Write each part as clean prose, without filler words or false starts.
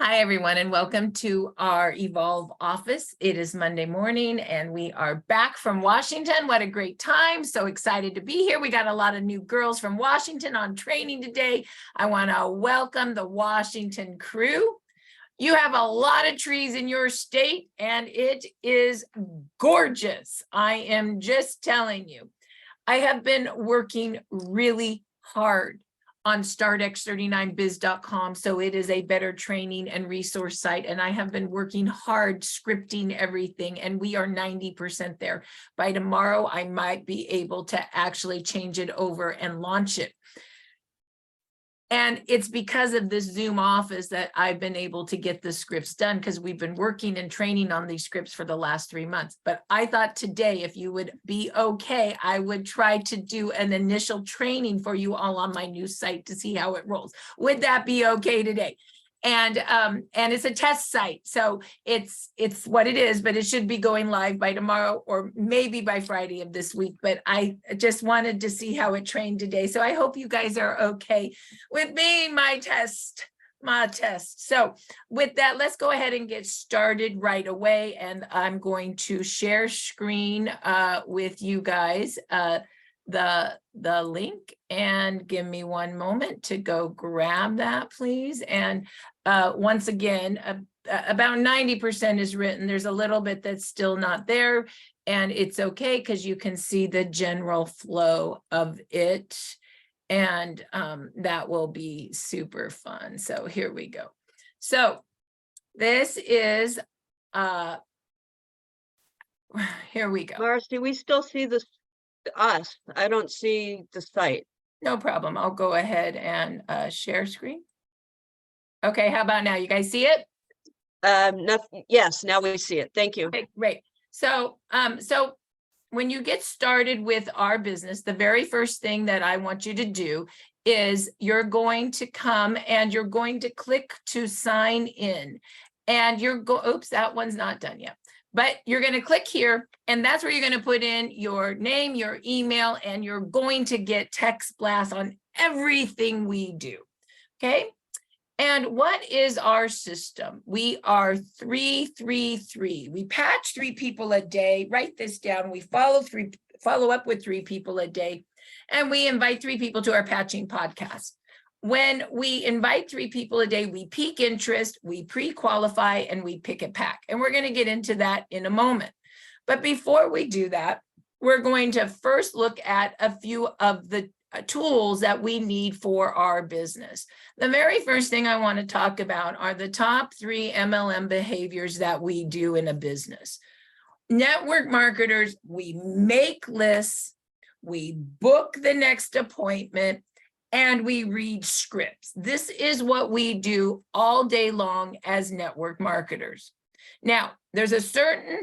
Hi, everyone, and welcome to our Evolve office. It is Monday morning, and we are back from Washington. What a great time. So excited to be here. We got a lot of new girls from Washington on training today. I want to welcome the Washington crew. You have a lot of trees in your state, and it is gorgeous. I am just telling you. I have been working really hard on startx39biz.com. So it is a better training and resource site. And I have been working hard scripting everything, and we are 90% there. By tomorrow, I might be able to actually change it over and launch it. And it's because of this Zoom office that I've been able to get the scripts done, because we've been working and training on these scripts for the last 3 months. But I thought today, if you would be okay, I would try to do an initial training for you all on my new site to see how it rolls. Would that be okay today? And it's a test site, so it's what it is, but it should be going live by tomorrow or maybe by Friday of this week. But I just wanted to see how it trained today. So I hope you guys are okay with me, my test. So with that, let's go ahead and get started right away. And I'm going to share screen with you guys the link, and give me one moment to go grab that, please. And once again, about 90% is written. There's a little bit that's still not there, and it's okay because you can see the general flow of it, and that will be super fun. So here we go. So this is here we go. Marci, we still see us. I don't see the site. No problem. I'll go ahead and share screen. Okay, how about now? You guys see it? Yes, now we see it. Thank you. Okay, great. So when you get started with our business, the very first thing that I want you to do is you're going to come and you're going to click to sign in, and oops, that one's not done yet. But you're going to click here, and that's where you're going to put in your name, your email, and you're going to get text blasts on everything we do. Okay. And what is our system? We are 333. We patch 3 people a day. Write this down. We follow up with 3 people a day, and we invite 3 people to our patching podcast. When we invite 3 people a day, we peak interest, we pre-qualify, and we pick a pack. And we're going to get into that in a moment. But before we do that, we're going to first look at a few of the tools that we need for our business. The very first thing I want to talk about are the top 3 MLM behaviors that we do in a business. Network marketers, we make lists, we book the next appointment, and we read scripts. This is what we do all day long as network marketers. Now, there's a certain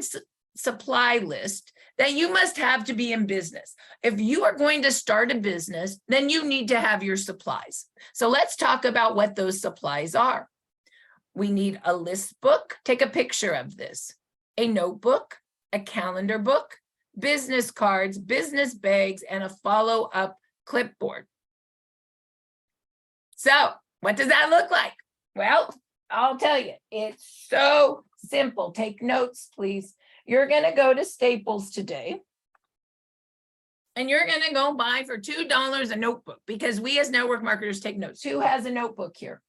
supply list that you must have to be in business. If you are going to start a business, then you need to have your supplies. So let's talk about what those supplies are. We need a list book. Take a picture of this. A notebook, a calendar book, business cards, business bags, and a follow-up clipboard. So what does that look like? Well, I'll tell you, it's so simple. Take notes, please. You're going to go to Staples today, and you're going to go buy for $2 a notebook, because we as network marketers take notes. Who has a notebook here?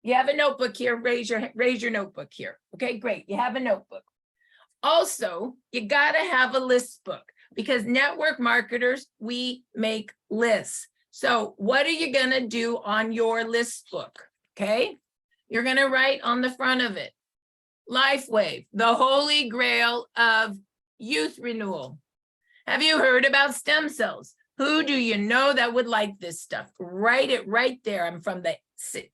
You have a notebook here. Raise your notebook here. Okay, great. You have a notebook. Also, you got to have a list book, because network marketers, we make lists. So what are you going to do on your list book? Okay, you're going to write on the front of it, LifeWave, the holy grail of youth renewal. Have you heard about stem cells? Who do you know that would like this stuff? Write it right there. I'm from the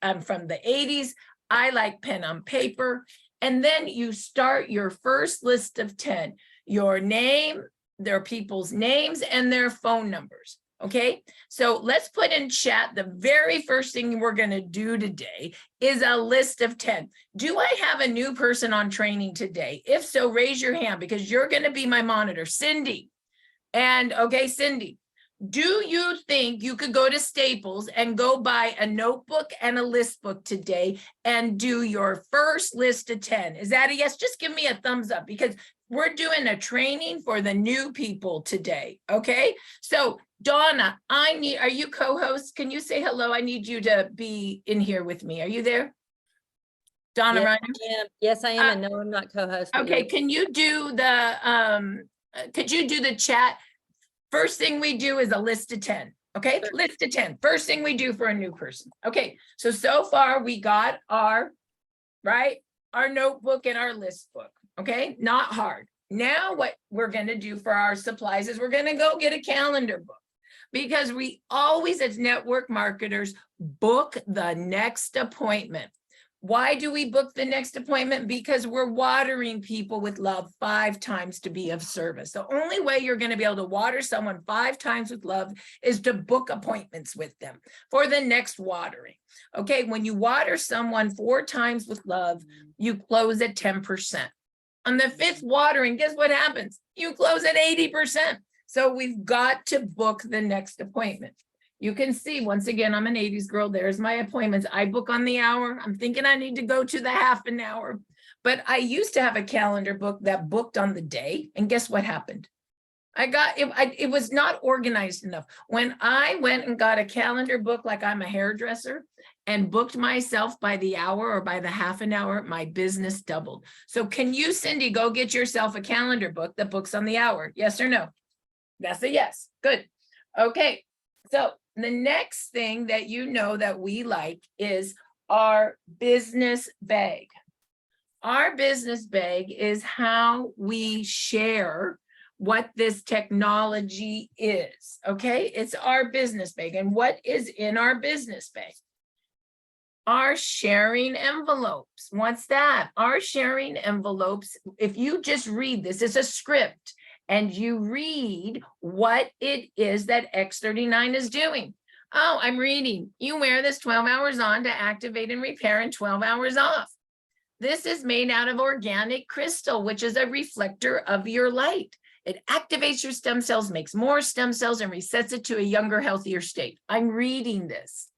80s. I like pen on paper. And then you start your first list of 10. Your name, their people's names, and their phone numbers. Okay, so let's put in chat, the very first thing we're going to do today is a list of 10. Do I have a new person on training today? If so, raise your hand, because you're going to be my monitor. Cindy. And okay, Cindy, Do you think you could go to Staples and go buy a notebook and a list book today and do your first list of 10? Is that a yes? Just give me a thumbs up, because we're doing a training for the new people today. Okay. So Donna, are you co-host? Can you say hello? I need you to be in here with me. Are you there? Donna Yes, Ryan? I am. Yes, I am. And no, I'm not co-host. but Okay, yes. can you do the chat? First thing we do is a list of 10. Okay, Sure. list of 10. First thing we do for a new person. Okay, so far we got our notebook and our list book. Okay, not hard. Now what we're going to do for our supplies is we're going to go get a calendar book, because we always, as network marketers, book the next appointment. Why do we book the next appointment? Because we're watering people with love 5 times to be of service. The only way you're going to be able to water someone 5 times with love is to book appointments with them for the next watering. Okay, when you water someone 4 times with love, you close at 10%. On the 5th watering, guess what happens? You close at 80%. So we've got to book the next appointment. You can see, once again, I'm an 80s girl. There's my appointments. I book on the hour. I'm thinking I need to go to the half an hour. But I used to have a calendar book that booked on the day. And guess what happened? It was not organized enough. When I went and got a calendar book, like I'm a hairdresser, and booked myself by the hour or by the half an hour, my business doubled. So can you, Cindy, go get yourself a calendar book that books on the hour? Yes or no? That's a yes. Good. Okay. So the next thing that you know that we like is our business bag. Our business bag is how we share what this technology is. Okay, it's our business bag. And what is in our business bag? Our sharing envelopes. What's that? Our sharing envelopes, if you just read this, it's a script, and you read what it is that X39 is doing. Oh, I'm reading. You wear this 12 hours on to activate and repair, and 12 hours off. This is made out of organic crystal, which is a reflector of your light. It activates your stem cells, makes more stem cells, and resets it to a younger, healthier state. I'm reading this.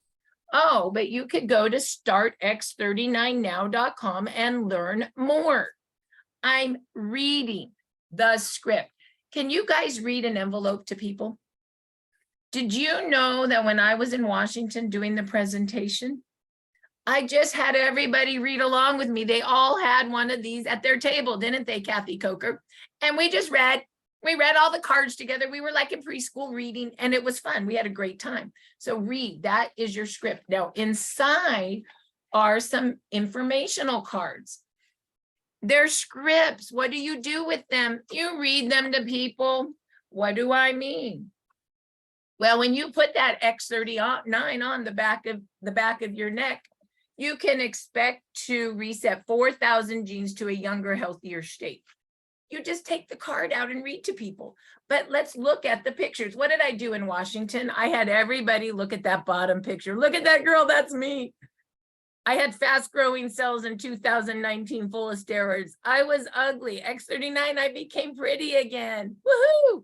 Oh, but you could go to startx39now.com and learn more. I'm reading the script. Can you guys read an envelope to people? Did you know that when I was in Washington doing the presentation, I just had everybody read along with me. They all had one of these at their table, didn't they, Kathy Coker? And we just read. We read all the cards together. We were like in preschool reading, and it was fun. We had a great time. So read, that is your script. Now inside are some informational cards. They're scripts. What do you do with them? You read them to people. What do I mean? Well, when you put that X39 on the back of your neck, you can expect to reset 4,000 genes to a younger, healthier state. You just take the card out and read to people. But let's look at the pictures. What did I do in Washington? I had everybody look at that bottom picture. Look at that girl, that's me. I had fast growing cells in 2019 full of steroids. I was ugly. X39, I became pretty again. Woohoo!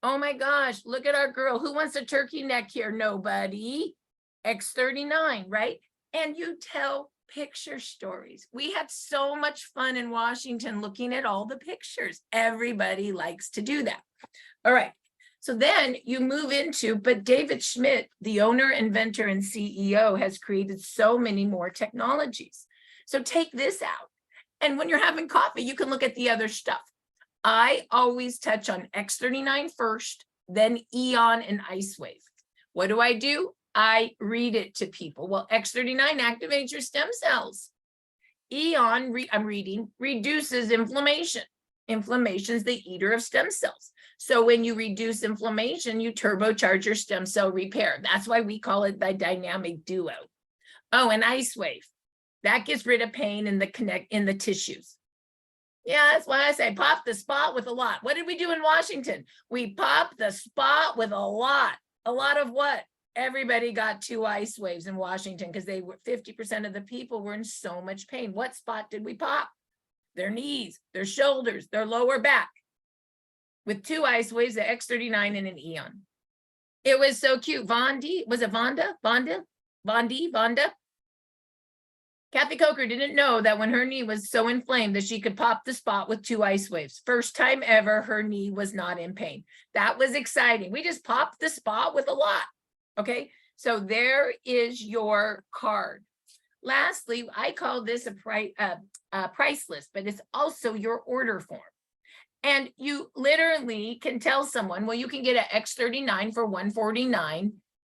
Oh my gosh, look at our girl. Who wants a turkey neck here? Nobody. X39, right? And you tell picture stories. We had so much fun in Washington looking at all the pictures. Everybody likes to do that. All right. So then you move into, but David Schmidt, the owner, inventor, and CEO, has created so many more technologies. So take this out. And when you're having coffee, you can look at the other stuff. I always touch on X39 first, then Eon and IceWave. What do? I read it to people. Well, X39 activates your stem cells. Eon, I'm reading, reduces inflammation. Inflammation is the eater of stem cells. So when you reduce inflammation, you turbocharge your stem cell repair. That's why we call it the dynamic duo. Oh, and IceWave, that gets rid of pain in the tissues. Yeah, that's why I say pop the spot with a lot. What did we do in Washington? We popped the spot with a lot. A lot of what? Everybody got 2 IceWaves in Washington because they were 50% of the people were in so much pain. What spot did we pop? Their knees, their shoulders, their lower back. With 2 IceWaves, the X39 and an Eon. It was so cute. Vondi, was it Vonda? Vonda? Kathy Coker didn't know that when her knee was so inflamed that she could pop the spot with 2 ice waves. First time ever, her knee was not in pain. That was exciting. We just popped the spot with a lot. Okay, so there is your card. Lastly, I call this a price list, but it's also your order form. And you literally can tell someone, well, you can get an X39 for $149,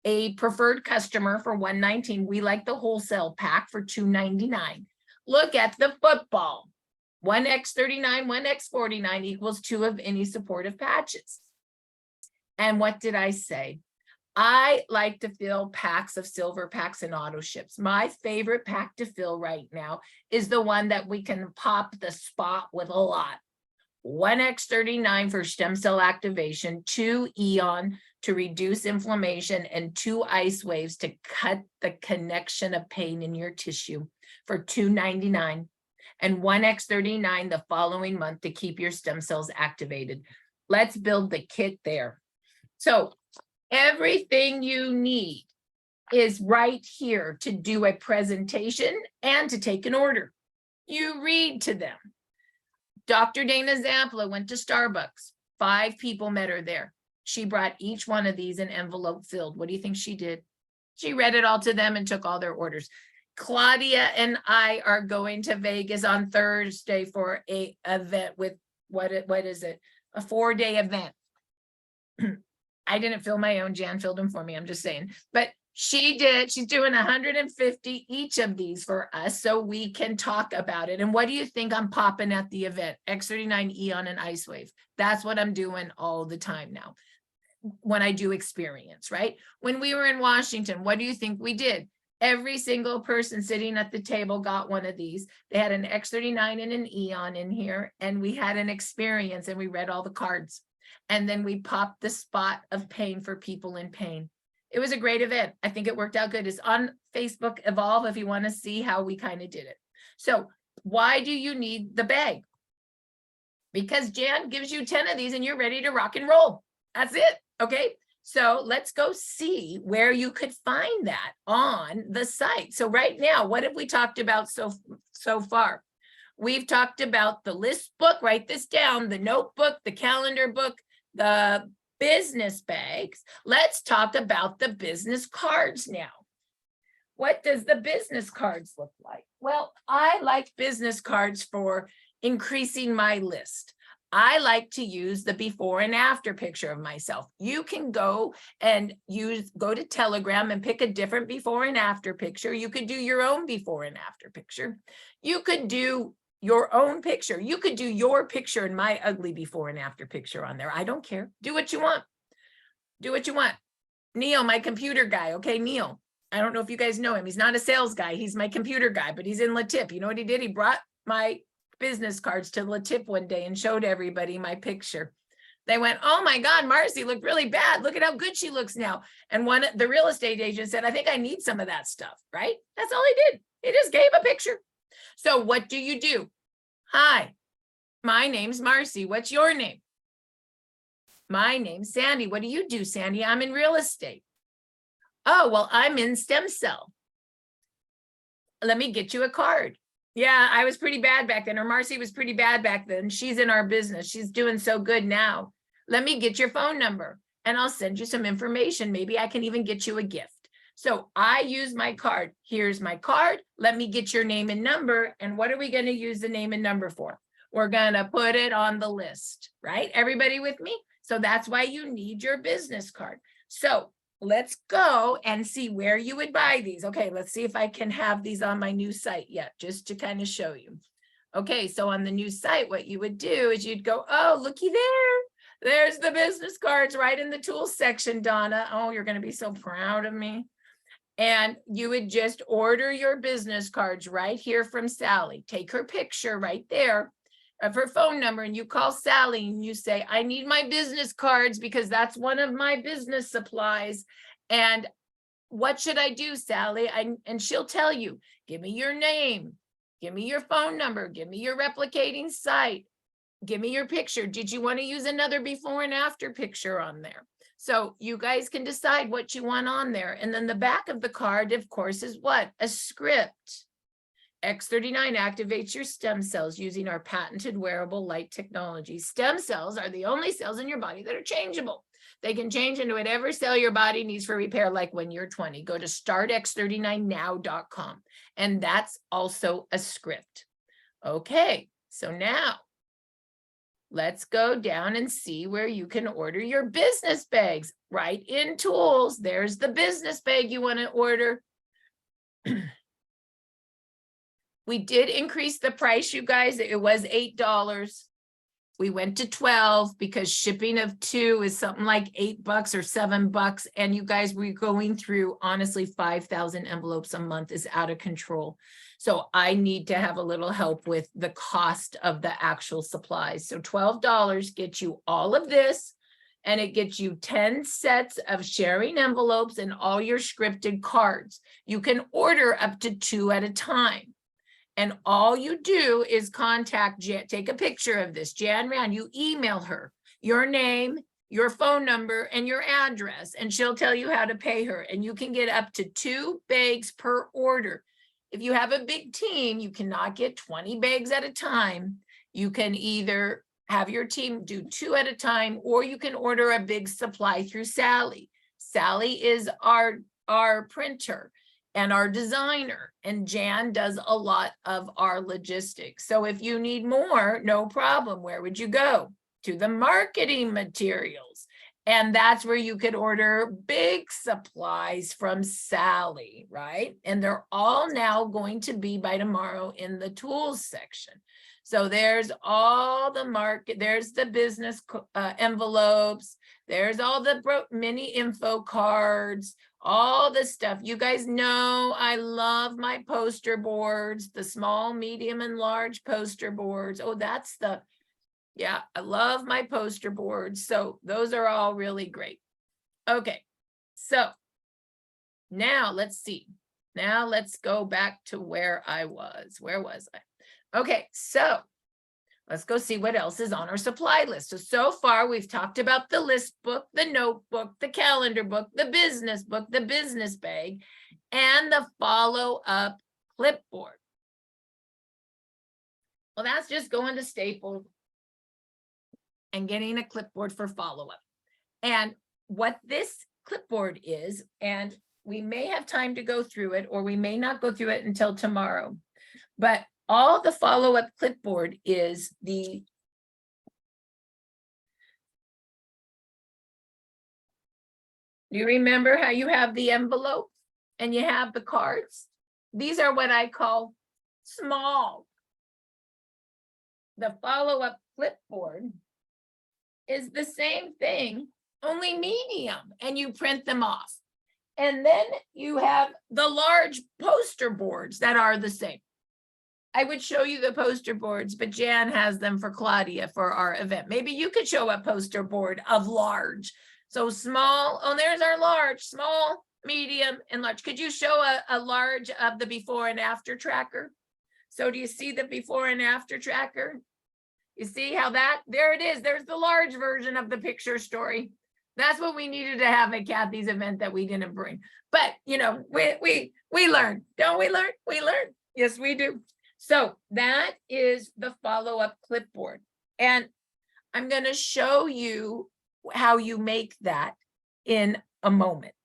a preferred customer for $119. We like the wholesale pack for $299. Look at the football. 1X39, 1X49 equals 2 of any supportive patches. And what did I say? I like to fill packs of silver packs and auto ships. My favorite pack to fill right now is the one that we can pop the spot with a lot. 1X39 for stem cell activation, 2 Eon to reduce inflammation, and 2 ice waves to cut the connection of pain in your tissue for $299, and 1X39 the following month to keep your stem cells activated. Let's build the kit there. So everything you need is right here to do a presentation and to take an order. You read to them. Dr. Dana Zampla went to Starbucks. 5 people met her there. She brought each one of these in envelope filled. What do you think she did? She read it all to them and took all their orders. Claudia and I are going to Vegas on Thursday for a event with, what is it? A 4-day event. I didn't fill my own, Jan filled them for me, I'm just saying. But she did, she's doing 150 each of these for us so we can talk about it. And what do you think I'm popping at the event? X39, Eon, and Ice Wave. That's what I'm doing all the time now when I do experience, right? When we were in Washington, what do you think we did? Every single person sitting at the table got one of these. They had an X39 and an Eon in here, and we had an experience and we read all the cards. And then we popped the spot of pain for people in pain. It was a great event. I think it worked out good. It's on Facebook Evolve if you want to see how we kind of did it. So why do you need the bag? Because Jan gives you 10 of these and you're ready to rock and roll. That's it. Okay. So let's go see where you could find that on the site. So right now, what have we talked about so far? We've talked about the list book, write this down, the notebook, the calendar book, the business bags. Let's talk about the business cards now. What does the business cards look like? Well, I like business cards for increasing my list. I like to use the before and after picture of myself. You can go and go to Telegram and pick a different before and after picture. You could do your own before and after picture. You could do your own picture. You could do your picture and my ugly before and after picture on there. I don't care. Do what you want. Do what you want. Neil, my computer guy. Okay, Neil. I don't know if you guys know him. He's not a sales guy. He's my computer guy, but he's in Latip. You know what he did? He brought my business cards to Latip one day and showed everybody my picture. They went, oh my God, Marci looked really bad. Look at how good she looks now. And the real estate agent said, I think I need some of that stuff, right? That's all he did. He just gave a picture. So what do you do? Hi, my name's Marci. What's your name? My name's Sandy. What do you do, Sandy? I'm in real estate. Oh, well, I'm in stem cell. Let me get you a card. Yeah, I was pretty bad back then, or Marci was pretty bad back then. She's in our business. She's doing so good now. Let me get your phone number and I'll send you some information. Maybe I can even get you a gift. So I use my card. Here's my card. Let me get your name and number. And what are we going to use the name and number for? We're going to put it on the list, right? Everybody with me? So that's why you need your business card. So let's go and see where you would buy these. Okay, let's see if I can have these on my new site yet, just to kind of show you. Okay, so on the new site, what you would do is you'd go, oh, looky there. There's the business cards right in the tools section, Donna. Oh, you're going to be so proud of me. And you would just order your business cards right here from Sally. Take her picture right there of her phone number and you call Sally and you say, I need my business cards because that's one of my business supplies. And what should I do, Sally? And she'll tell you, give me your name, give me your phone number, give me your replicating site, give me your picture. Did you want to use another before and after picture on there? So you guys can decide what you want on there. And then the back of the card, of course, is what? A script. X39 activates your stem cells using our patented wearable light technology. Stem cells are the only cells in your body that are changeable. They can change into whatever cell your body needs for repair, like when you're 20. Go to startx39now.com. And that's also a script. Okay, so now let's go down and see where you can order your business bags. Right in tools, there's the business bag you want to order. We did increase the price, you guys. It was $8. We went to 12 because shipping of 2 is something like $8 or $7. And you guys, we're going through, honestly, 5,000 envelopes a month is out of control. So I need to have a little help with the cost of the actual supplies. So $12 gets you all of this, and it gets you 10 sets of sharing envelopes and all your scripted cards. You can order up to 2 at a time. And all you do is contact Jan, take a picture of this, Jan Rand, you email her your name, your phone number, and your address, and she'll tell you how to pay her. And you can get up to 2 bags per order. If you have a big team, you cannot get 20 bags at a time. You can either have your team do 2 at a time, or you can order a big supply through Sally. Sally is our printer and our designer, and Jan does a lot of our logistics. So if you need more, no problem. Where would you go? To the marketing materials. And that's where you could order big supplies from Sally, right? And they're all now going to be by tomorrow in the tools section. So there's all the market, there's the business envelopes, there's all the mini info cards, all the stuff. You guys know I love my poster boards, the small, medium, and large poster boards. Oh, that's the, yeah, I love my poster boards. So those are all really great. Okay, so now let's see. Now let's go back to where I was. Where was I? Okay, so let's go see what else is on our supply list. So far we've talked about the list book, the notebook, the calendar book, the business book, the business bag, and the follow-up clipboard. Well, that's just going to Staples and getting a clipboard for follow-up. And what this clipboard is, and we may have time to go through it, or we may not go through it until tomorrow, but all the follow-up clipboard is the do you remember how you have the envelope and you have the cards? These are what I call small. The follow-up clipboard is the same thing, only medium, and you print them off. And then you have the large poster boards that are the same. I would show you the poster boards, but Jan has them for Claudia for our event. Maybe you could show a poster board of large. So small, oh, there's our large, small, medium, and large. Could you show a large of the before and after tracker? So do you see the before and after tracker? You see how that, there it is. There's the large version of the picture story. That's what we needed to have at Kathy's event that we didn't bring. But, you know, we learn, don't we learn? We learn. Yes, we do. So that is the follow-up clipboard. And I'm going to show you how you make that in a moment.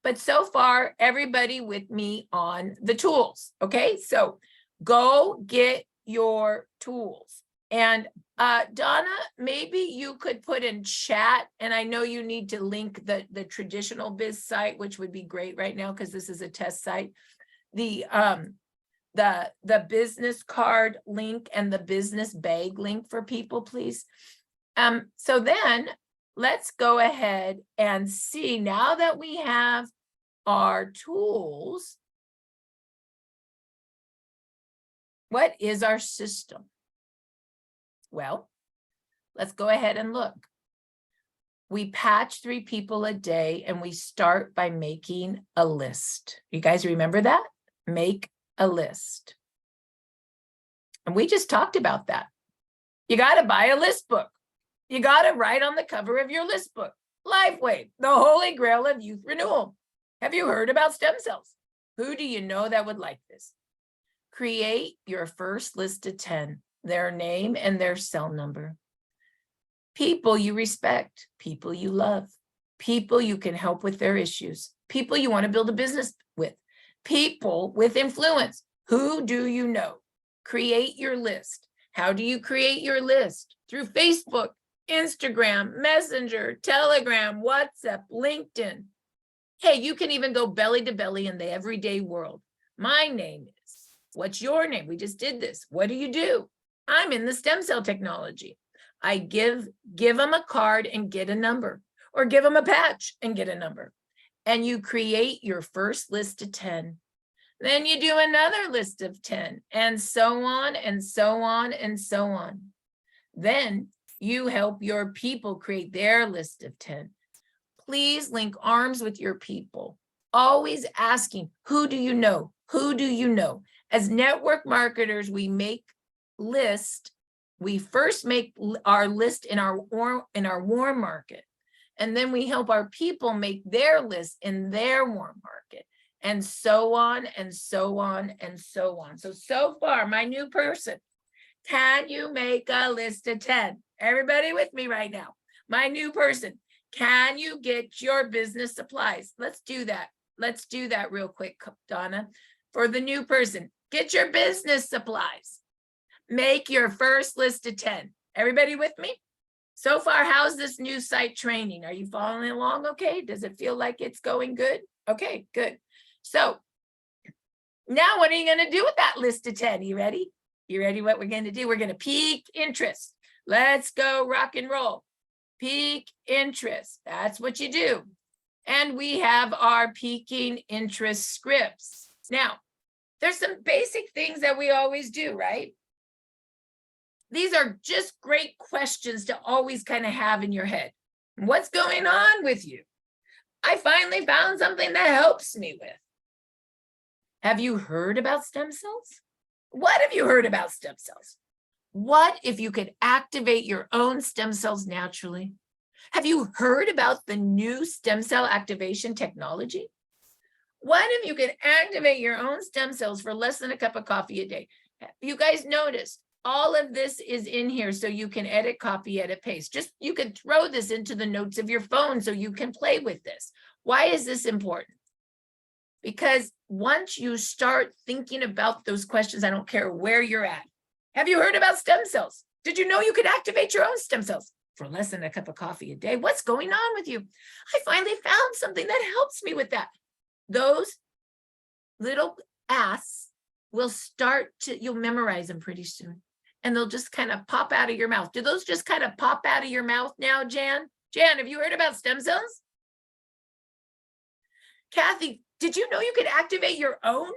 But so far, everybody with me on the tools. Okay, so go get your tools. And Donna, maybe you could put in chat, and I know you need to link the traditional biz site, which would be great right now because this is a test site. The business card link and the business bag link for people, please. So then let's go ahead and see, now that we have our tools, what is our system? Well, let's go ahead and look. We patch 3 people a day, and we start by making a list. You guys remember that? Make a list. And we just talked about that. You got to buy a list book. You got to write on the cover of your list book. LifeWave, the holy grail of youth renewal. Have you heard about stem cells? Who do you know that would like this? Create your first list of 10, their name and their cell number. People you respect, people you love, people you can help with their issues, people you want to build a business with, people with influence. Who do you know? Create your list. How do you create your list? Through Facebook, Instagram, Messenger, Telegram, WhatsApp, LinkedIn. Hey, you can even go belly to belly in the everyday world. My name is, what's your name? We just did this. What do you do? I'm in the stem cell technology. I give them a card and get a number, or give them a patch and get a number. And you create your first list of 10. Then you do another list of 10, and so on and so on and so on. Then you help your people create their list of 10. Please link arms with your people. Always asking, who do you know? Who do you know? As network marketers, we make list. We first make our list in our warm market, and then we help our people make their list in their warm market, and so on and so on and so on. So far, my new person, can you make a list of 10? Everybody with me right now? My new person, can you get your business supplies? Let's do that. Let's do that real quick, Donna. For the new person, get your business supplies. Make your first list of 10. Everybody with me? So far, how's this new site training? Are you following along okay? Does it feel like it's going good? Okay, good. So now what are you going to do with that list of 10? You ready? You ready what we're going to do? We're going to pique interest. Let's go rock and roll. Pique interest. That's what you do. And we have our piquing interest scripts. Now, there's some basic things that we always do, right? These are just great questions to always kind of have in your head. What's going on with you? I finally found something that helps me with. Have you heard about stem cells? What have you heard about stem cells? What if you could activate your own stem cells naturally? Have you heard about the new stem cell activation technology? What if you could activate your own stem cells for less than a cup of coffee a day? Have you guys noticed? All of this is in here so you can edit, copy, edit, paste. Just you can throw this into the notes of your phone so you can play with this. Why is this important? Because once you start thinking about those questions, I don't care where you're at. Have you heard about stem cells? Did you know you could activate your own stem cells for less than a cup of coffee a day? What's going on with you? I finally found something that helps me with that. Those little asks will start to, you'll memorize them pretty soon. And they'll just kind of pop out of your mouth. Do those just kind of pop out of your mouth now, Jan? Jan, have you heard about stem cells? Kathy, did you know you could activate your own?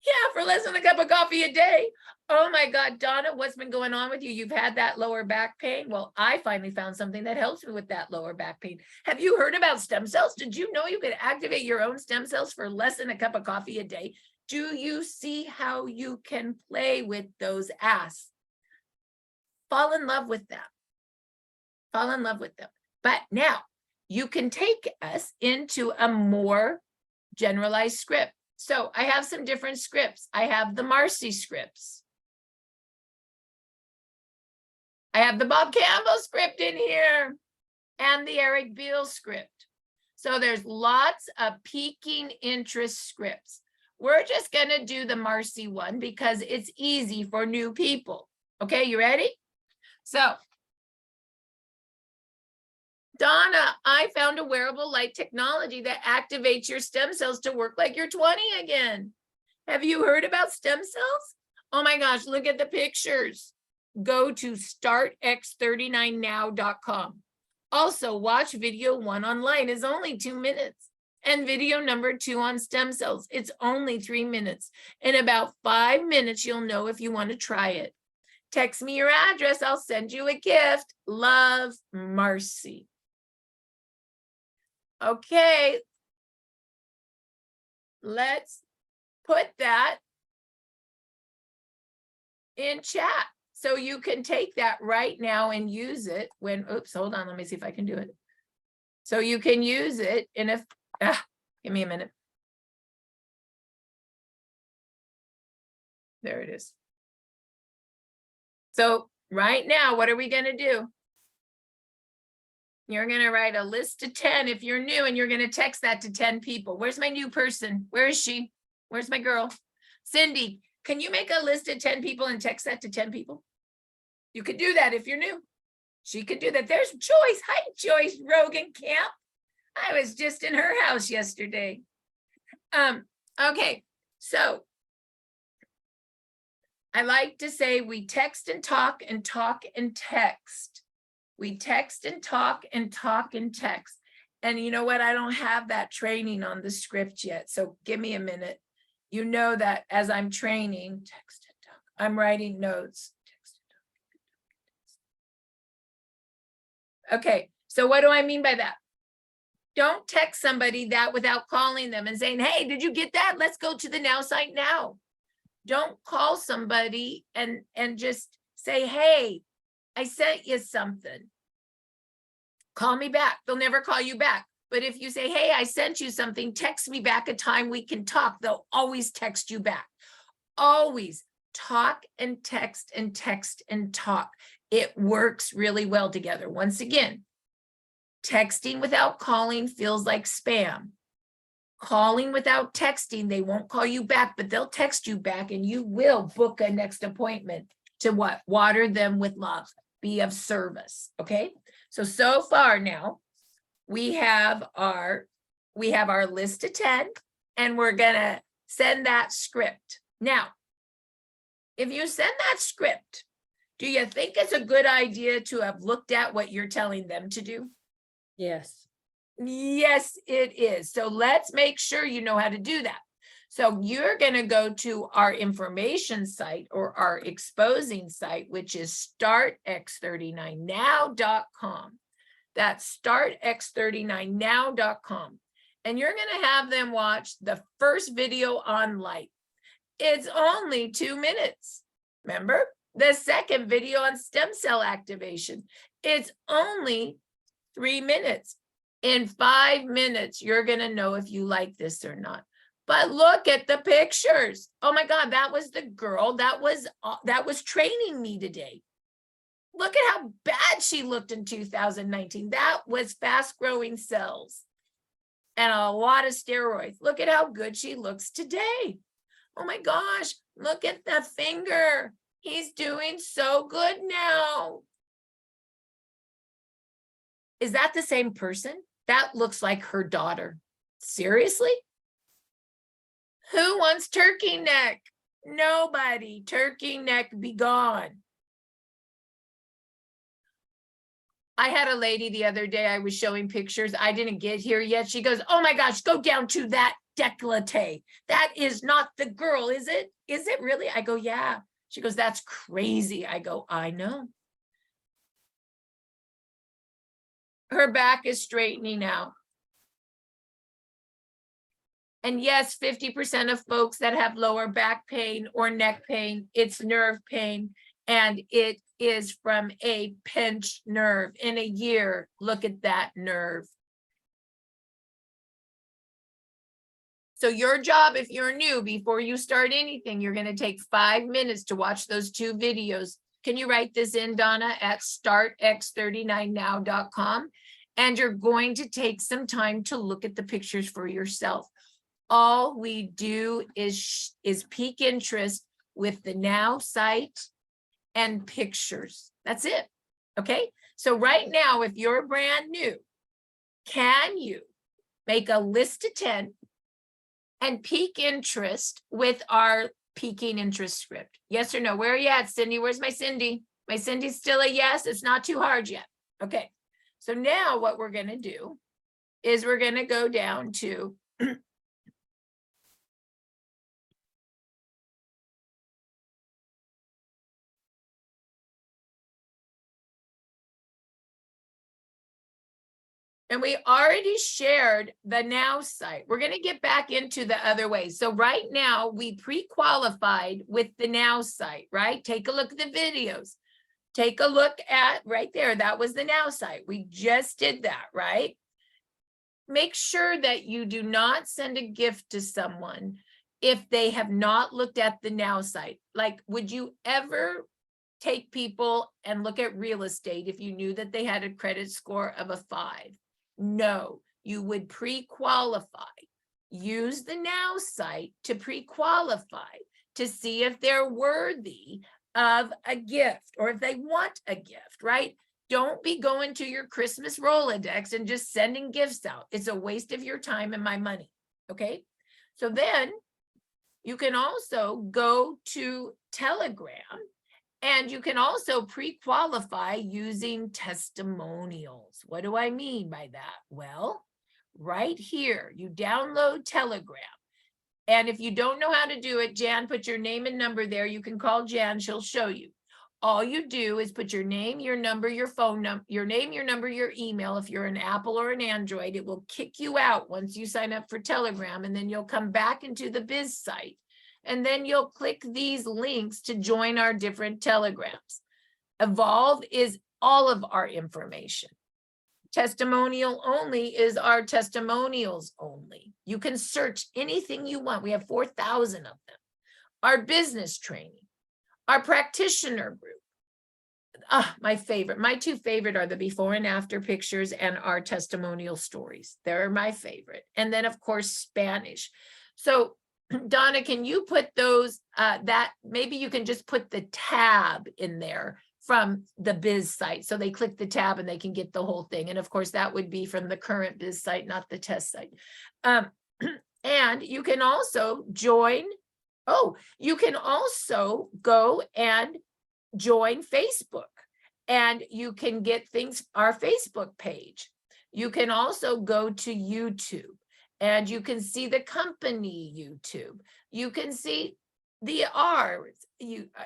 Yeah, for less than a cup of coffee a day. Oh my God, Donna, what's been going on with you? You've had that lower back pain. Well, I finally found something that helps me with that lower back pain. Have you heard about stem cells? Did you know you could activate your own stem cells for less than a cup of coffee a day? Do you see how you can play with those asks? Fall in love with them. Fall in love with them. But now you can take us into a more generalized script. So I have some different scripts. I have the Marci scripts. I have the Bob Campbell script in here and the Eric Beale script. So there's lots of piquing interest scripts. We're just going to do the Marci one because it's easy for new people. Okay, you ready? So, Donna, I found a wearable light technology that activates your stem cells to work like you're 20 again. Have you heard about stem cells? Oh my gosh, look at the pictures. Go to startx39now.com. Also, watch video 1 online. It's only 2 minutes. And video number 2 on stem cells. It's only 3 minutes. In about 5 minutes, you'll know if you want to try it. Text me your address. I'll send you a gift. Love, Marci. Okay. Let's put that in chat. So you can take that right now and use it when, oops, hold on. Let me see if I can do it. So you can use it, and if, give me a minute. There it is. So right now, what are we gonna do? You're gonna write a list of 10 if you're new, and you're gonna text that to 10 people. Where's my new person? Where is she? Where's my girl? Cindy, can you make a list of 10 people and text that to 10 people? You could do that if you're new. She could do that. There's Joyce. Hi, Joyce Rogan Camp. I was just in her house yesterday. Okay, so I like to say we text and talk and talk and text. We text and talk and talk and text. And you know what? I don't have that training on the script yet. So give me a minute. You know that as I'm training, text and talk, I'm writing notes. Text and talk. Okay, so what do I mean by that? Don't text somebody that without calling them and saying, hey, did you get that? Let's go to the Now site now. Don't call somebody and just say, hey, I sent you something. Call me back. They'll never call you back. But if you say, hey, I sent you something, text me back a time we can talk, they'll always text you back. Always talk and text and text and talk. It works really well together. Once again, texting without calling feels like spam. Calling without texting, they won't call you back, but they'll text you back, and you will book a next appointment to what? Water them with love, be of service. Okay. So far now we have our list of 10, and we're going to send that script. Now, if you send that script, do you think it's a good idea to have looked at what you're telling them to do? Yes. Yes, it is. So let's make sure you know how to do that. So you're going to go to our information site or our exposing site, which is startx39now.com. That's startx39now.com. And you're going to have them watch the first video on light. It's only 2 minutes. Remember? The second video on stem cell activation. It's only 3 minutes. In 5 minutes, you're going to know if you like this or not. But look at the pictures. Oh my God, that was the girl that was training me today. Look at how bad she looked in 2019. That was fast growing cells and a lot of steroids. Look at how good she looks today. Oh my gosh, look at the finger. He's doing so good now. Is that the same person? That looks like her daughter. Seriously? Who wants turkey neck? Nobody. Turkey neck be gone. I had a lady the other day, I was showing pictures. I didn't get here yet. She goes, oh my gosh, go down to that décolleté. That is not the girl, is it? Is it really? I go, yeah. She goes, that's crazy. I go, I know. Her back is straightening out. And yes, 50% of folks that have lower back pain or neck pain, it's nerve pain, and it is from a pinched nerve. In a year, look at that nerve. So your job, if you're new, before you start anything, you're going to take 5 minutes to watch those 2 videos. Can you write this in, Donna, at startx39now.com? And you're going to take some time to look at the pictures for yourself. All we do is pique interest with the Now site and pictures. That's it. Okay. So right now, if you're brand new, can you make a list of 10 and pique interest with our piquing interest script? Yes or no? Where are you at, Cindy? Where's my Cindy? My Cindy's still a yes. It's not too hard yet. Okay. So now what we're going to do is we're going to go down to and we already shared the Now site. We're going to get back into the other way. So right now we pre-qualified with the Now site, right? Take a look at the videos. Take a look at right there. That was the Now site. We just did that, right? make sure that you do not send a gift to someone if they have not looked at the Now site. Like, would you ever take people and look at real estate if you knew that they had a credit score of a 5? No, you would pre-qualify. Use the Now site to pre-qualify to see if they're worthy of a gift or if they want a gift, right? Don't be going to your Christmas Rolodex and just sending gifts out. It's a waste of your time and my money, okay? So then you can also go to Telegram, and you can also pre-qualify using testimonials. What do I mean by that? Well, right here, you download Telegram. And if you don't know how to do it, Jan, put your name and number there. You can call Jan, she'll show you. All you do is put your name, your number, your phone number, your name, your number, your email. If you're an Apple or an Android, it will kick you out once you sign up for Telegram, and then you'll come back into the biz site. And then you'll click these links to join our different Telegrams. Evolve is all of our information. Testimonial only is our testimonials only. You can search anything you want. We have 4,000 of them. Our business training, our practitioner group. My favorite, my two favorite are the before and after pictures and our testimonial stories. They're my favorite. And then of course, Spanish. So Donna, can you put those, maybe you can just put the tab in there from the biz site. So they click the tab and they can get the whole thing. And of course, that would be from the current biz site, not the test site. And you can also join, you can also go and join Facebook, and you can get things, our Facebook page. You can also go to YouTube, and you can see the company YouTube. You can see the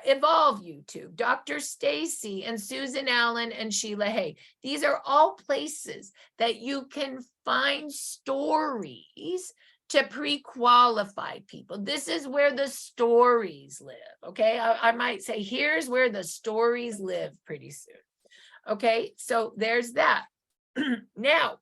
Evolve YouTube, Dr. Stacy and Susan Allen and Sheila Hay. These are all places that you can find stories to pre-qualify people. This is where the stories live, okay? I might say, here's where the stories live pretty soon. Okay, so there's that. Now,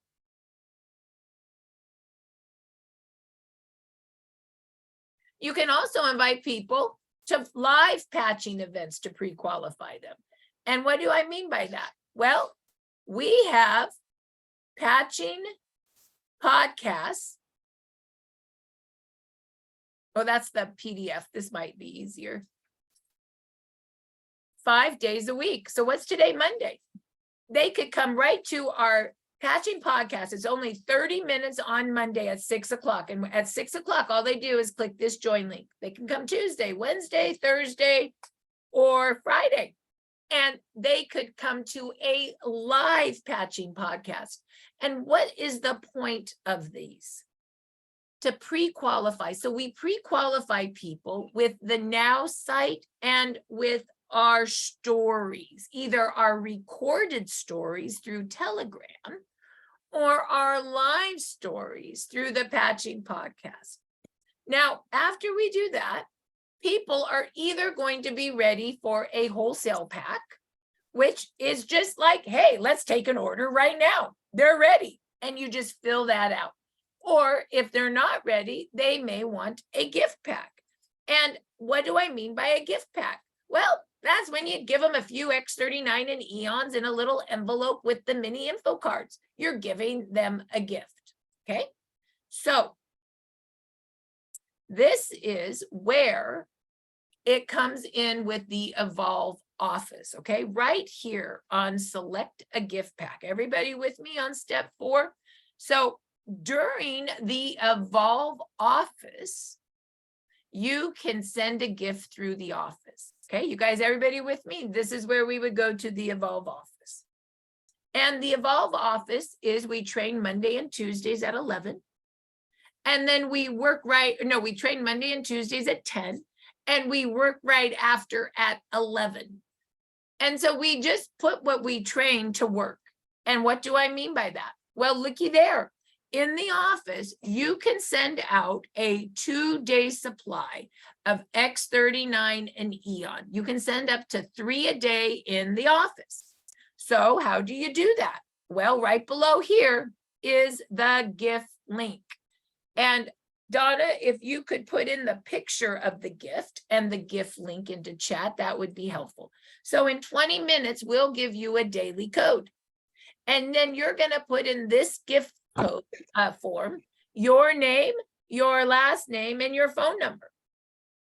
you can also invite people to live patching events to pre-qualify them. And what do I mean by that? Well, we have patching podcasts. Oh, that's the PDF. This might be easier. 5 days a week. So what's today? Monday. They could come right to our patching podcast. It's only 30 minutes on Monday at 6 o'clock. And at 6 o'clock, all they do is click this join link. They can come Tuesday, Wednesday, Thursday, or Friday. And they could come to a live patching podcast. And what is the point of these? To pre-qualify. So we pre-qualify people with the Now site and with our stories, either our recorded stories through Telegram or our live stories through the patching podcast. Now, after we do that, people are either going to be ready for a wholesale pack, which is just like, hey, let's take an order right now. They're ready. And you just fill that out. Or if they're not ready, they may want a gift pack. And what do I mean by a gift pack? Well, that's when you give them a few X39 and Eons in a little envelope with the mini info cards. You're giving them a gift, okay? So this is where it comes in with the Evolve office, okay? Right here on select a gift pack. Everybody with me on step 4? So during the Evolve office, you can send a gift through the office. Okay, you guys, everybody with me? This is where we would go to the Evolve office. And the Evolve office is we train Monday and Tuesdays at 11. And then we work we train Monday and Tuesdays at 10. And we work right after at 11. And so we just put what we train to work. And what do I mean by that? Well, looky there. In the office, you can send out a 2-day supply of X39 and Eon. You can send up to 3 a day in the office. So how do you do that? Well, right below here, is the gift link. And Donna, if you could put in the picture of the gift and the gift link into chat, that would be helpful. So in 20 minutes, we'll give you a daily code. And then you're going to put in this gift code form, your name, your last name, and your phone number.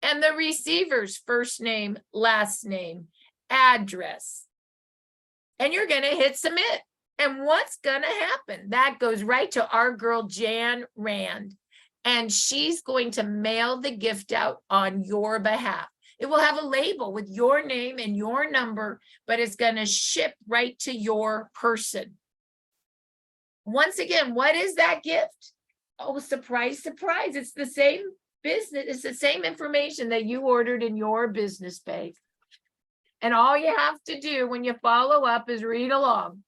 And the receiver's first name, last name, address. And you're going to hit submit. And what's going to happen? That goes right to our girl, Jan Rand. And she's going to mail the gift out on your behalf. It will have a label with your name and your number, but it's going to ship right to your person. Once again, what is that gift? Oh, surprise, surprise. It's the same business. It's the same information that you ordered in your business page. And all you have to do when you follow up is read along.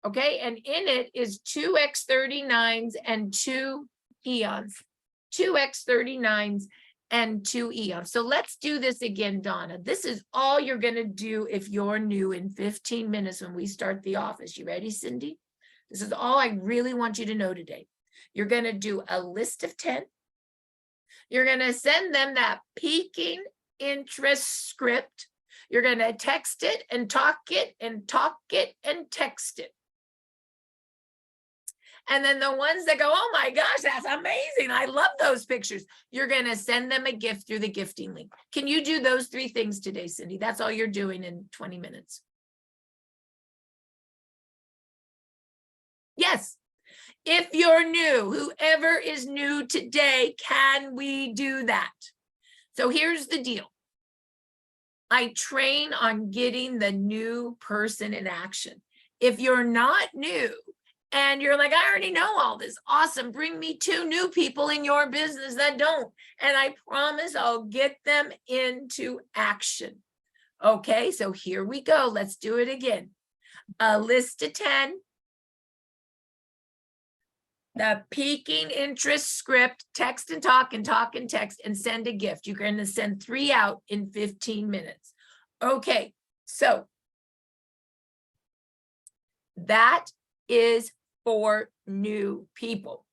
Okay. And in it is 2 X39s and 2 eons. 2 X39s and 2 eons. So let's do this again, Donna. This is all you're going to do if you're new in 15 minutes when we start the office. You ready, Cindy? This is all I really want you to know today. You're going to do a list of 10. You're going to send them that piquing interest script. You're going to text it and talk it and talk it and text it. And then the ones that go, oh my gosh, that's amazing. I love those pictures. You're going to send them a gift through the gifting link. Can you do those 3 things today, Cindy? That's all you're doing in 20 minutes. Yes. If you're new, whoever is new today, can we do that? So here's the deal. I train on getting the new person in action. If you're not new, and you're like, I already know all this. Awesome. Bring me 2 new people in your business that don't. And I promise I'll get them into action. Okay, so here we go. Let's do it again. A list of 10. The piquing interest script, text and talk and talk and text and send a gift. You're going to send 3 out in 15 minutes. Okay, so that is for new people.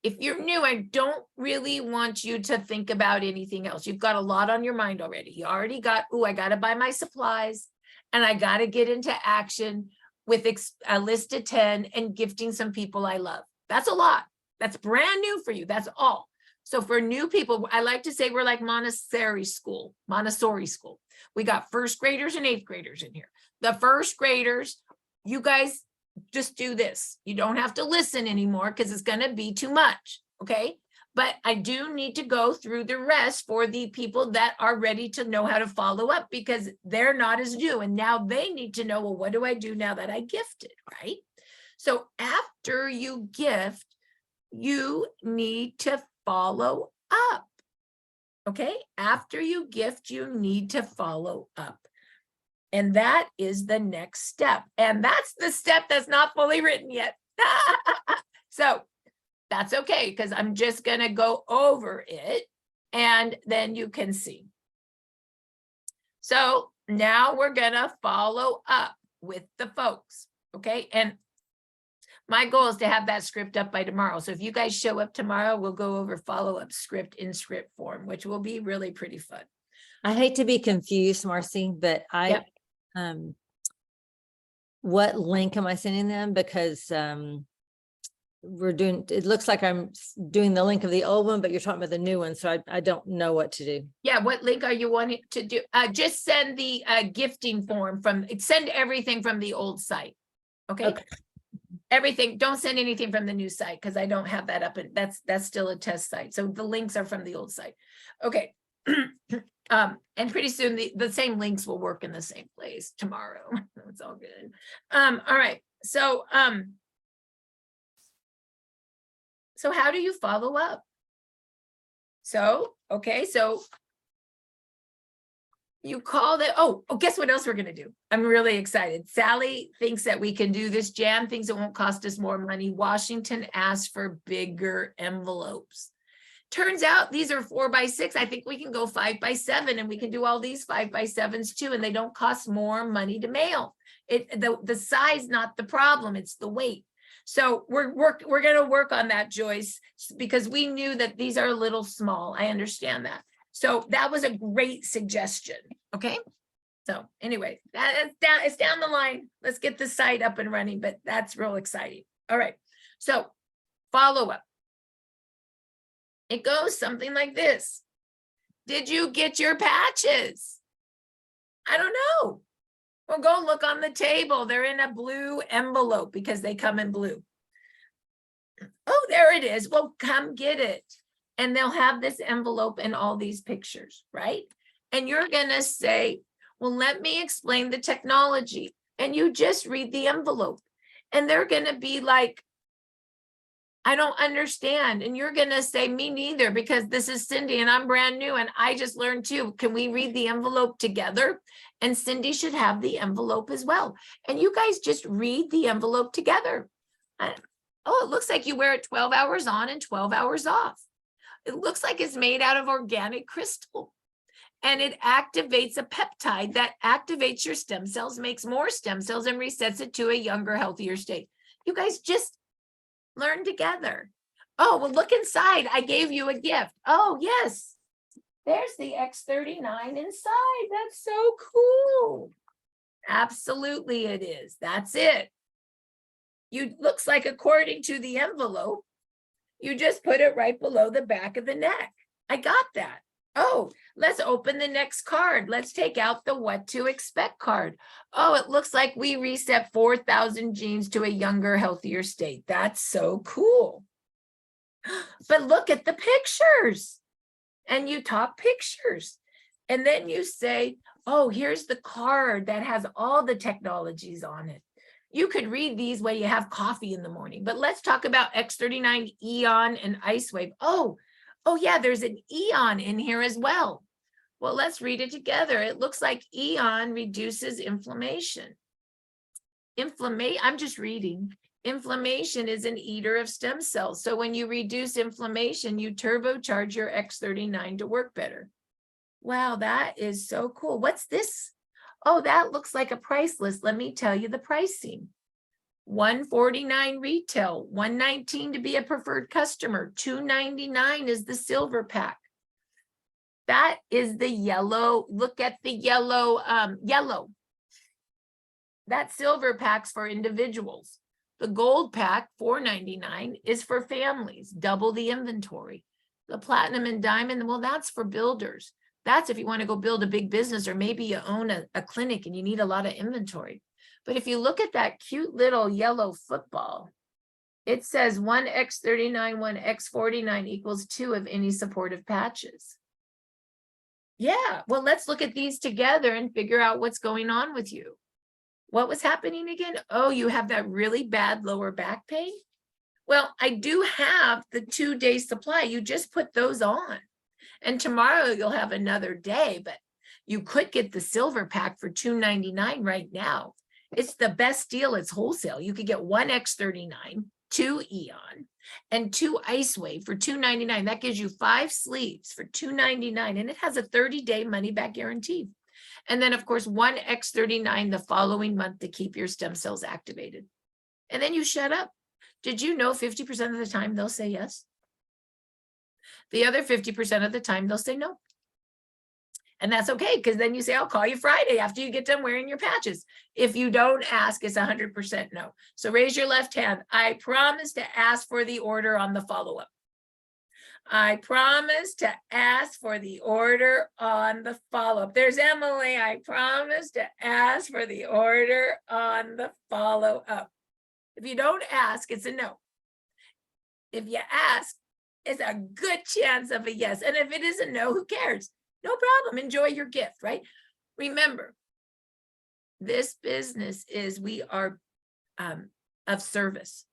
If you're new, I don't really want you to think about anything else. You've got a lot on your mind already. You already got, oh, I got to buy my supplies and I got to get into action with a list of 10 and gifting some people I love. That's a lot. That's brand new for you. That's all. So for new people, I like to say we're like Montessori school. We got 1st graders and 8th graders in here. The 1st graders, you guys just do this. You don't have to listen anymore because it's going to be too much. Okay. But I do need to go through the rest for the people that are ready to know how to follow up because they're not as new. And now they need to know, well, what do I do now that I gifted, right? So after you gift, you need to follow up. Okay. After you gift, you need to follow up. And that is the next step. And that's the step that's not fully written yet. So that's okay, because I'm just going to go over it and then you can see. So now we're going to follow up with the folks. Okay. And my goal is to have that script up by tomorrow. So if you guys show up tomorrow, we'll go over follow-up script in script form, which will be really pretty fun. I hate to be confused, Marci, but what link am I sending them? Because it looks like I'm doing the link of the old one, but you're talking about the new one. So I don't know what to do. Yeah. What link are you wanting to do? Just send the gifting form send everything from the old site. Okay. Everything. Don't send anything from the new site because I don't have that up. And that's still a test site. So the links are from the old site. Okay. And pretty soon the same links will work in the same place tomorrow. It's all good. All right. So how do you follow up? So you call it. Oh, guess what else we're going to do? I'm really excited. Sally thinks that we can do this. Jan thinks it won't cost us more money. Washington asked for bigger envelopes. Turns out these are 4x6. I think we can go 5x7 and we can do all these 5x7s too. And they don't cost more money to mail. The size, not the problem. It's the weight. So we're going to work on that, Joyce, because we knew that these are a little small. I understand that. So that was a great suggestion. Okay. So anyway, it's down the line. Let's get the site up and running, but that's real exciting. All right. So follow up. It goes something like this. Did you get your patches? I don't know. Well, go look on the table. They're in a blue envelope because they come in blue. Oh, there it is. Well, come get it. And they'll have this envelope and all these pictures, right? And you're going to say, well, let me explain the technology. And you just read the envelope. And they're going to be like, I don't understand. And you're going to say, me neither, because this is Cindy and I'm brand new and I just learned too. Can we read the envelope together? And Cindy should have the envelope as well. And you guys just read the envelope together. Oh, it looks like you wear it 12 hours on and 12 hours off. It looks like it's made out of organic crystal. And it activates a peptide that activates your stem cells, makes more stem cells, and resets it to a younger, healthier state. You guys just learn together. Oh, well, look inside. I gave you a gift. Oh, yes. There's the X39 inside. That's so cool. Absolutely it is. That's it. You looks like according to the envelope, you just put it right below the back of the neck. I got that. Oh, let's open the next card. Let's take out the what to expect card. Oh, it looks like we reset 4,000 genes to a younger, healthier state. That's so cool. But look at the pictures. And you talk pictures. And then you say, oh, here's the card that has all the technologies on it. You could read these when you have coffee in the morning, but let's talk about X39, Eon, and IceWave. Oh yeah, there's an Eon in here as well. Well, let's read it together. It looks like Eon reduces inflammation. I'm just reading. Inflammation is an eater of stem cells. So when you reduce inflammation, you turbocharge your X39 to work better. Wow, that is so cool. What's this? Oh, that looks like a price list. Let me tell you the pricing. $149 retail, $119 to be a preferred customer, $299 is the silver pack. That is the yellow. Look at the yellow, yellow. That silver pack's for individuals. The gold pack, $499, is for families, double the inventory. The platinum and diamond, well, that's for builders. That's if you want to go build a big business, or maybe you own a clinic and you need a lot of inventory. But if you look at that cute little yellow football, it says 1X39, 1X49 equals 2 of any supportive patches. Yeah, well, let's look at these together and figure out what's going on with you. What was happening again? Oh, you have that really bad lower back pain? Well, I do have the 2-day supply. You just put those on. And tomorrow you'll have another day, but you could get the silver pack for $299 right now. It's the best deal. It's wholesale. You could get 1X39, 2 Eon, and 2 IceWave for $299. That gives you 5 sleeves for $299, and it has a 30-day money-back guarantee. And then, of course, 1X39 the following month to keep your stem cells activated. And then you shut up. Did you know 50% of the time they'll say yes? The other 50% of the time they'll say no. And that's okay, because then you say, I'll call you Friday after you get done wearing your patches. If you don't ask, it's 100% no. So raise your left hand. I promise to ask for the order on the follow-up. I promise to ask for the order on the follow-up. There's Emily. I promise to ask for the order on the follow-up. If you don't ask, it's a no. If you ask, it's a good chance of a yes. And if it is a no, who cares? No problem. Enjoy your gift, right? Remember, this business is, we are of service.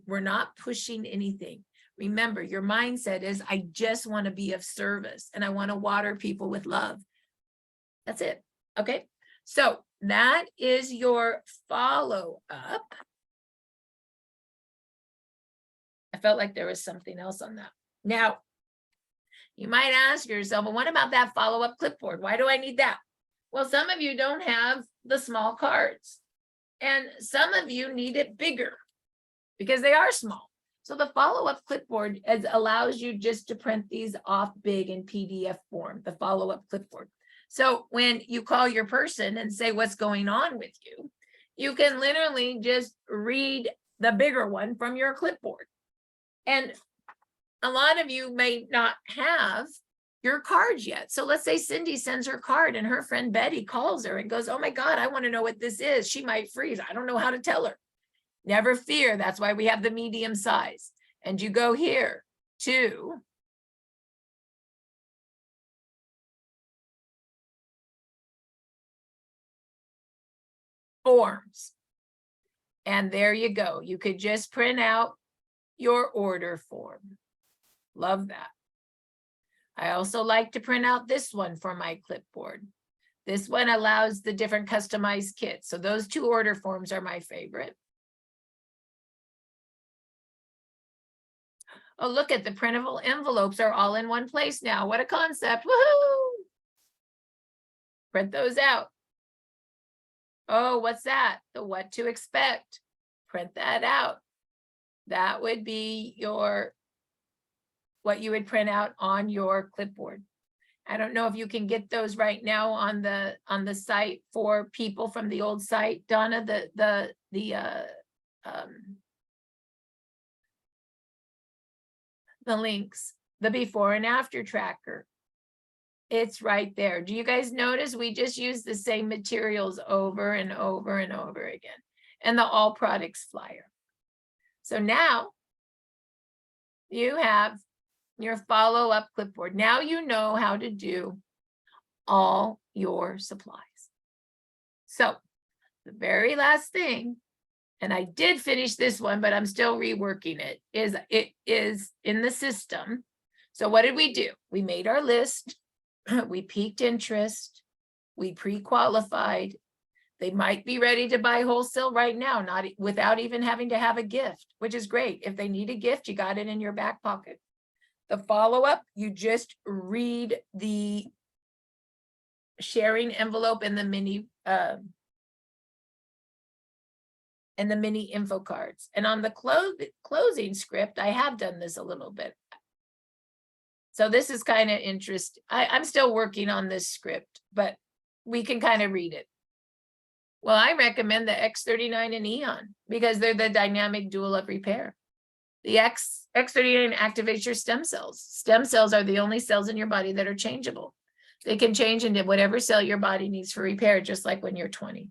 We're not pushing anything. Remember, your mindset is, I just want to be of service and I want to water people with love. That's it. Okay. So that is your follow-up. I felt like there was something else on that. Now, you might ask yourself, well, what about that follow-up clipboard? Why do I need that? Well, some of you don't have the small cards, and some of you need it bigger. because they are small. So the follow-up clipboard allows you just to print these off big in PDF form, the follow-up clipboard. So when you call your person and say what's going on with you, you can literally just read the bigger one from your clipboard. And a lot of you may not have your cards yet. So let's say Cindy sends her card and her friend Betty calls her and goes, oh my God, I want to know what this is. She might freeze. I don't know how to tell her. Never fear. That's why we have the medium size. And you go here to forms. And there you go. You could just print out your order form. Love that. I also like to print out this one for my clipboard. This one allows the different customized kits. So those two order forms are my favorite. Oh, look at the printable envelopes are all in one place now. What a concept. Woohoo! Print those out. Oh, what's that? The what to expect. Print that out. That would be what you would print out on your clipboard. I don't know if you can get those right now on the site for people from the old site, Donna, the links, the before and after tracker. It's right there. Do you guys notice we just use the same materials over and over and over again? And the all products flyer. So now you have your follow-up clipboard. Now you know how to do all your supplies. So the very last thing, and I did finish this one, but I'm still reworking it is in the system. So what did we do? We made our list. We piqued interest. We pre-qualified. They might be ready to buy wholesale right now, not without even having to have a gift, which is great. If they need a gift, you got it in your back pocket. The follow-up, you just read the sharing envelope and the mini info cards. And on the closing script, I have done this a little bit. So this is kind of interesting. I'm still working on this script, but we can kind of read it. Well, I recommend the X39 and Eon because they're the dynamic dual of repair. The X39 activates your stem cells. Stem cells are the only cells in your body that are changeable. They can change into whatever cell your body needs for repair, just like when you're 20.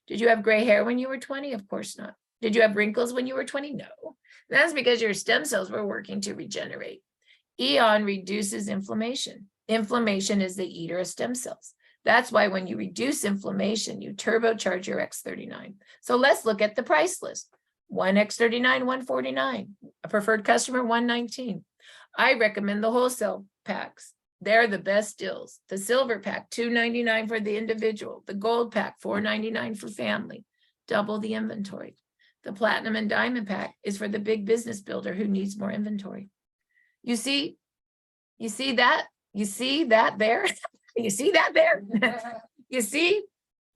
Did you have gray hair when you were 20? Of course not. Did you have wrinkles when you were 20? No. That's because your stem cells were working to regenerate. Eon reduces inflammation. Inflammation is the eater of stem cells. That's why when you reduce inflammation, you turbocharge your X39. So let's look at the price list. One X39, $149. A preferred customer, $119. I recommend the wholesale packs. They're the best deals. The silver pack, $299 for the individual. The gold pack, $499 for family. Double the inventory. The platinum and diamond pack is for the big business builder who needs more inventory. You see that? You see that there? You see that there? You see,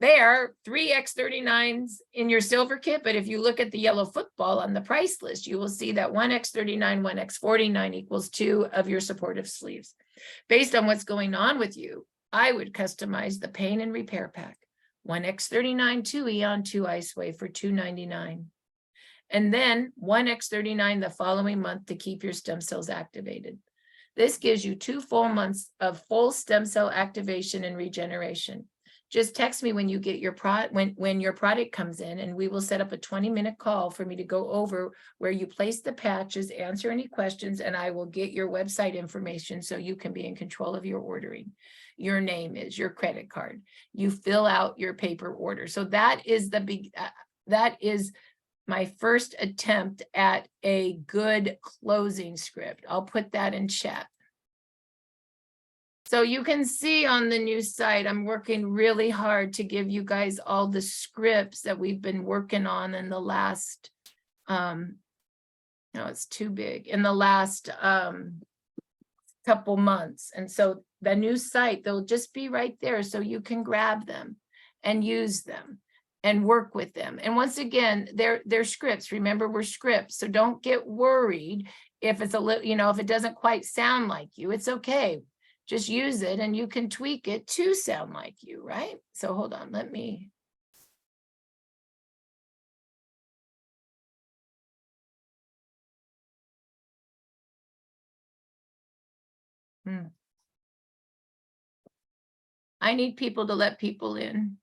there are 3 X39s in your silver kit, but if you look at the yellow football on the price list, you will see that 1 X39, 1 X49 equals 2 of your supportive sleeves. Based on what's going on with you, I would customize the pain and repair pack. 1 X39, 2 Eon, 2 Iceway for $299. And then 1 X39 the following month to keep your stem cells activated. This gives you 2 full months of full stem cell activation and regeneration. Just text me when you get your when your product comes in, and we will set up a 20-minute call for me to go over where you place the patches, answer any questions, and I will get your website information so you can be in control of your ordering. Your name is your credit card. You fill out your paper order. So that is that is my first attempt at a good closing script. I'll put that in chat. So you can see on the new site, I'm working really hard to give you guys all the scripts that we've been working on in the last, no, it's too big, in the last couple months. And so the new site, they'll just be right there so you can grab them and use them. and work with them. And once again, they're scripts. Remember, we're scripts. So don't get worried if it's a little, you know, if it doesn't quite sound like you, it's okay. Just use it and you can tweak it to sound like you, right? So hold on, let me. I need people to let people in.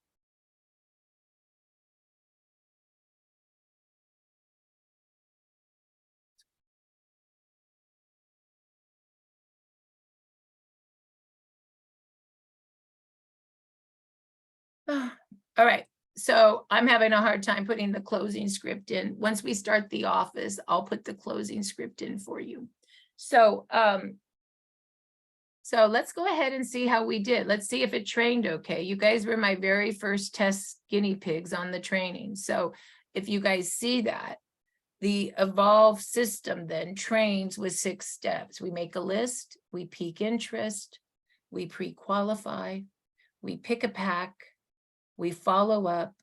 All right, so I'm having a hard time putting the closing script in. Once we start the office, I'll put the closing script in for you. So, so let's go ahead and see how we did. Let's see if it trained okay. You guys were my very first test guinea pigs on the training. So if you guys see that, the Evolve system then trains with 6 steps. We make a list, we peak interest, we pre-qualify, we pick a pack, we follow up,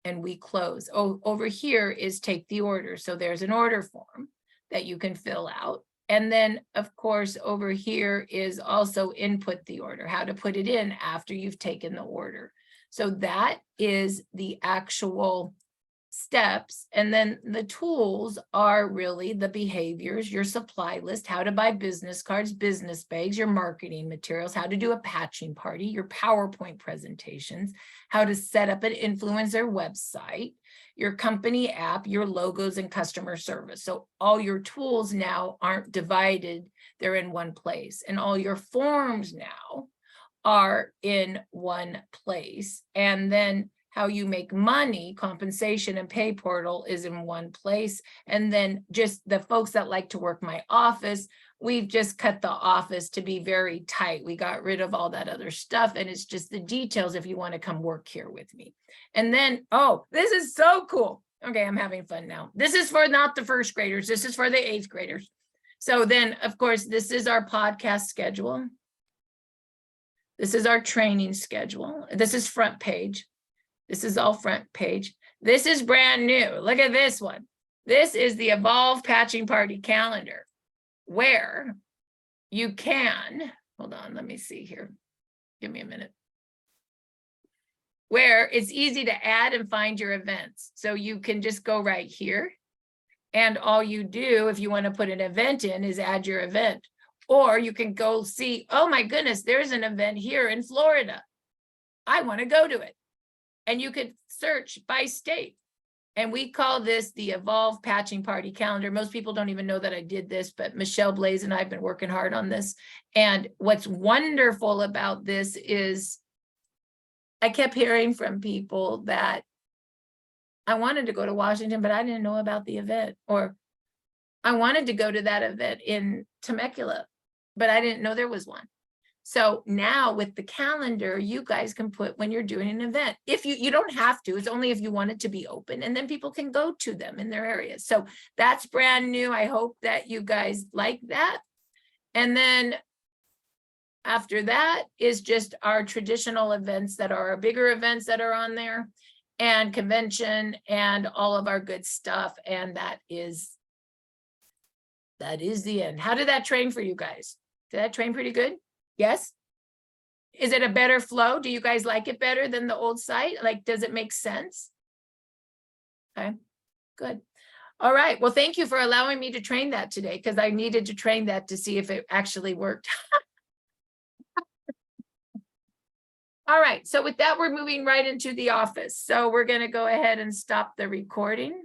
and we close. Oh, over here is take the order. So there's an order form that you can fill out. And then, of course, over here is also input the order, how to put it in after you've taken the order. So that is the actual steps. And then the tools are really the behaviors, your supply list, how to buy business cards, business bags, your marketing materials, how to do a patching party, your PowerPoint presentations, how to set up an influencer website, your company app, your logos, and customer service. So all your tools now aren't divided, they're in one place. And all your forms now are in one place. And then how you make money, compensation and pay portal is in one place. And then just the folks that like to work my office, we've just cut the office to be very tight. We got rid of all that other stuff. And it's just the details if you want to come work here with me. And then, oh, this is so cool. Okay, I'm having fun now. This is for not the first graders. This is for the 8th graders. So then, of course, this is our podcast schedule. This is our training schedule. This is front page. This is all front page. This is brand new. Look at this one. This is the Evolve Patching Party calendar, where you can, hold on, let me see here. Give me a minute. Where it's easy to add and find your events. So you can just go right here. And all you do, if you want to put an event in, is add your event. Or you can go see, oh my goodness, there's an event here in Florida. I want to go to it. And you could search by state. And we call this the Evolve Patching Party calendar. Most people don't even know that I did this, but Michelle Blaze and I have been working hard on this. And what's wonderful about this is I kept hearing from people that I wanted to go to Washington, but I didn't know about the event. Or I wanted to go to that event in Temecula, but I didn't know there was one. So now with the calendar, you guys can put when you're doing an event. If you don't have to, it's only if you want it to be open, and then people can go to them in their areas. So that's brand new. I hope that you guys like that. And then after that is just our traditional events that are our bigger events that are on there, and convention and all of our good stuff. And that is the end. How did that train for you guys? Did that train pretty good? Yes? Is it a better flow? Do you guys like it better than the old site? Like, does it make sense? Okay, good. All right. Well, thank you for allowing me to train that today, because I needed to train that to see if it actually worked. All right. So with that, we're moving right into the office. So we're going to go ahead and stop the recording.